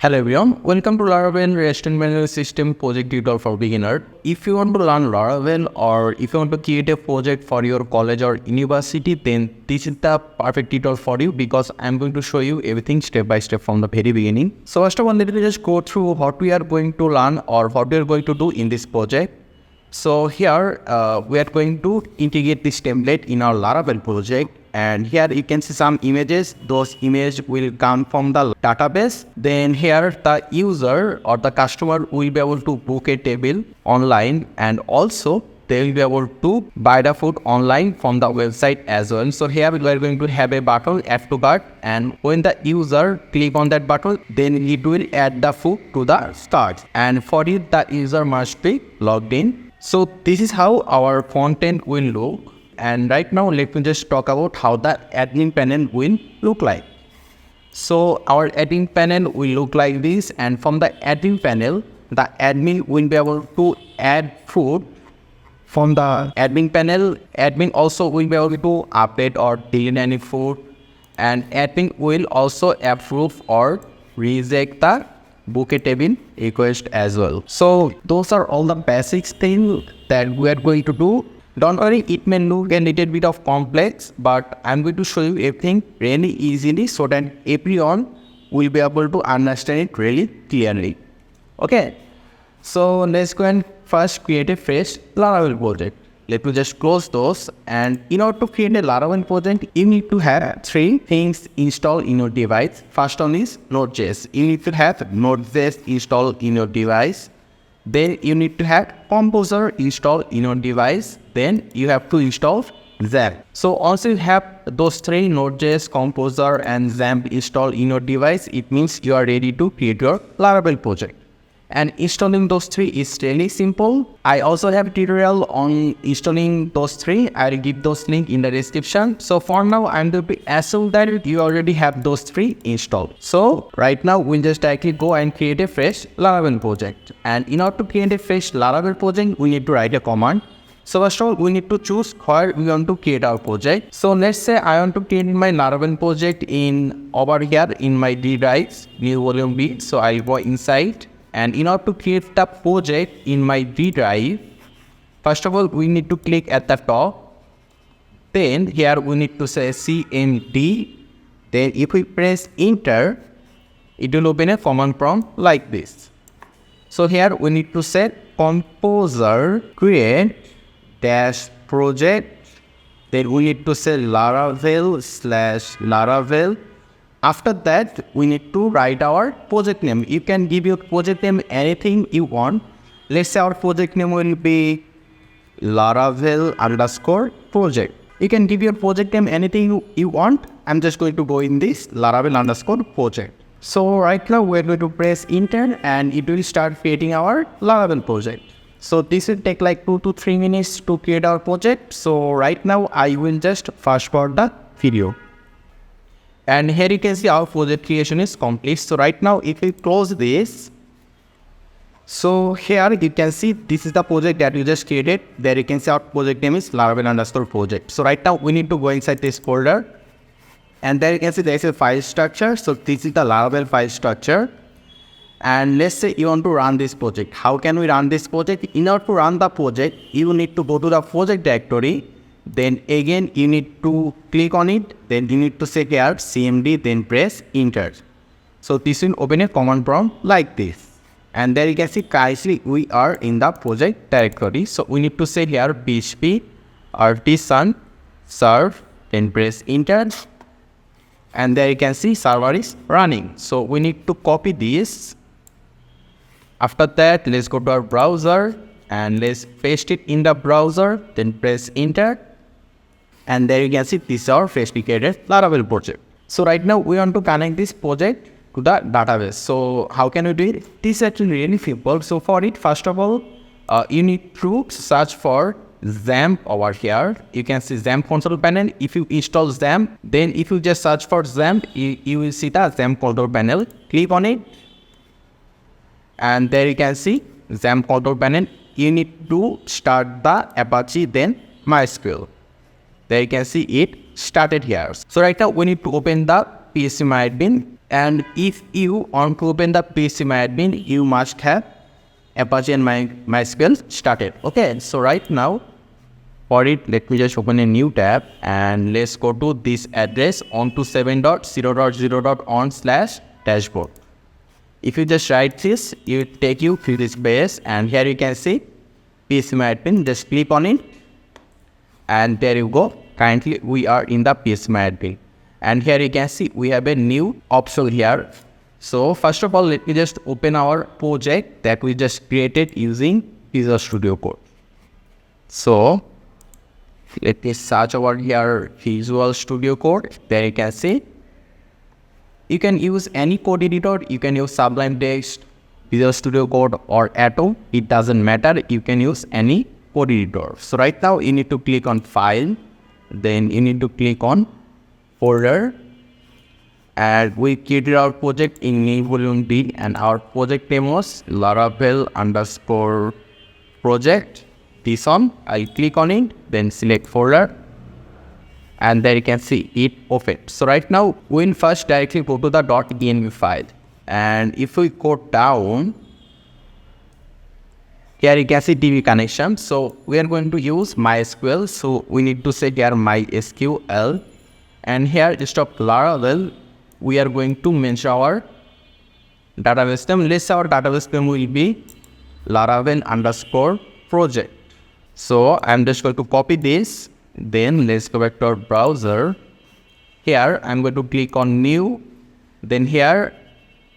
Hello everyone, welcome to Laravel REST and Manual System project tutorial for beginner. If you want to learn Laravel or if you want to create a project for your college or university, then this is the perfect tutorial for you because I'm going to show you everything step by step from the very beginning. So first of all, let me just go through what we are going to learn or what we are going to do in this project. So here we are going to integrate this template in our Laravel project. And here you can see some images. Those images will come from the database. Then here the user or the customer will be able to book a table online, and also they will be able to buy the food online from the website as well. So here we are going to have a button add to cart, and when the user click on that button, then it will add the food to the cart. And for it, the user must be logged in. So this is how our content will look. And right now, let me just talk about how the admin panel will look like. So our admin panel will look like this, and from the admin panel, the admin will be able to add food. From the admin panel, admin also will be able to update or delete any food, and admin will also approve or reject the book a table request as well. So those are all the basic things that we are going to do. Don't worry, it may look a little bit of complex, but I'm going to show you everything really easily so that everyone will be able to understand it really clearly. Okay, so let's go and first create a fresh Laravel project. Let me just close those. And in order to create a Laravel project, you need to have three things installed in your device. First one is Node.js. You need to have Node.js installed in your device. Then you need to have Composer installed in your device. Then you have to install XAMPP. So once you have those three, Node.js, Composer and XAMPP installed in your device, it means you are ready to create your Laravel project. And installing those three is really simple. I also have a tutorial on installing those three. I'll give those links in the description. So for now, I'm going to assume that you already have those three installed. So right now, we'll just directly go and create a fresh Laravel project. And in order to create a fresh Laravel project, we need to write a command. So first of all, we need to choose where we want to create our project. So let's say I want to create my Laravel project over here in my D drives, new volume B. So I'll go inside. And in order to create the project in my D drive, first of all, we need to click at the top. Then here we need to say cmd. Then if we press enter, it will open a command prompt like this. So here we need to set composer create dash project. Then we need to say Laravel/Laravel. After that, we need to write our project name. You can give your project name anything you want. Let's say our project name will be Laravel_project. You can give your project name anything you want. I'm just going to go in this Laravel_project. So right now we're going to press enter and it will start creating our Laravel project. So this will take like 2 to 3 minutes to create our project. So right now I will just fast forward the video. And here you can see our project creation is complete. So right now, if we close this, so here you can see this is the project that you just created. There you can see our project name is Laravel_project. So right now we need to go inside this folder. And there you can see there is a file structure. So this is the Laravel file structure. And let's say you want to run this project. How can we run this project? In order to run the project, you need to go to the project directory. Then again, you need to click on it. Then you need to say here cmd, then press enter. So this will open a command prompt like this. And there you can see currently we are in the project directory. So we need to say here php artisan serve, then press enter. And there you can see server is running. So we need to copy this. After that, let's go to our browser and let's paste it in the browser, then press enter. And there you can see this is our freshly created Laravel project. So right now we want to connect this project to the database. So how can we do it? This is actually really simple. So for it, first of all, you need to search for XAMPP over here. You can see XAMPP control panel. If you install XAMPP, then if you just search for XAMPP, you will see the XAMPP control panel. Click on it. And there you can see XAMPP control panel. You need to start the Apache, then MySQL. There you can see it started here. So right now we need to open the PSMyadmin And if you want to open the PCMyAdmin, you must have Apache and MySQL started. Okay, so right now for it, let me just open a new tab and let's go to this address on27.0.0.on/dashboard. If you just write this, it will take you to this page, and here you can see PCMyAdmin. Just click on it, and there you go. Currently, we are in the PCMyAdmin, and here you can see we have a new option here. So first of all, let me just open our project that we just created using Visual Studio Code. So let me search over here Visual Studio Code. There you can see you can use any code editor. You can use Sublime Text, Visual Studio Code, or Atom. It doesn't matter. You can use any code editor. So right now you need to click on File, then you need to click on Folder, and we created our project in new volume D, and our project name was Laravel_project. This one, I'll click on it, then select folder, and there you can see it opened. So right now we'll first directly go to the .env file, and if we go down here, you can see DB connection. So we are going to use MySQL, so we need to set here MySQL, and here instead of Laravel we are going to mention our database name. Let's say our database name will be Laravel_project. So I'm just going to copy this, then let's go back to our browser. Here I'm going to click on new, then here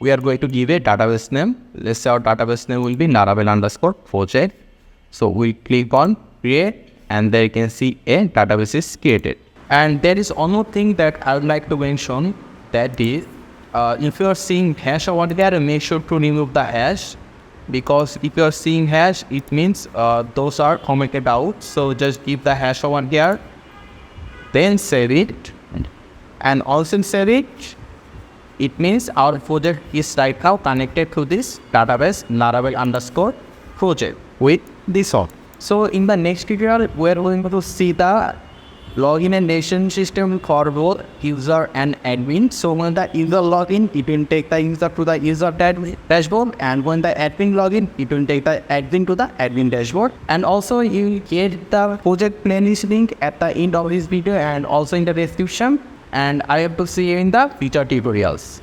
we are going to give a database name. Let's say our database name will be Laravel_project. So we click on create, and there you can see a database is created. And there is one more thing that I would like to mention, that is if you are seeing hash over there, make sure to remove the hash, because if you are seeing hash, it means those are commented out. So just keep the hash over here, then save it, and also save it. It means our project is right now connected to this database Laravel_project with this one. So in the next tutorial, we are going to see the login and nation system for both user and admin. So when the user login, it will take the user to the user dashboard, and when the admin login, it will take the admin to the admin dashboard. And also you will get the project playlist link at the end of this video and also in the description. And I have to see you in the future tutorials.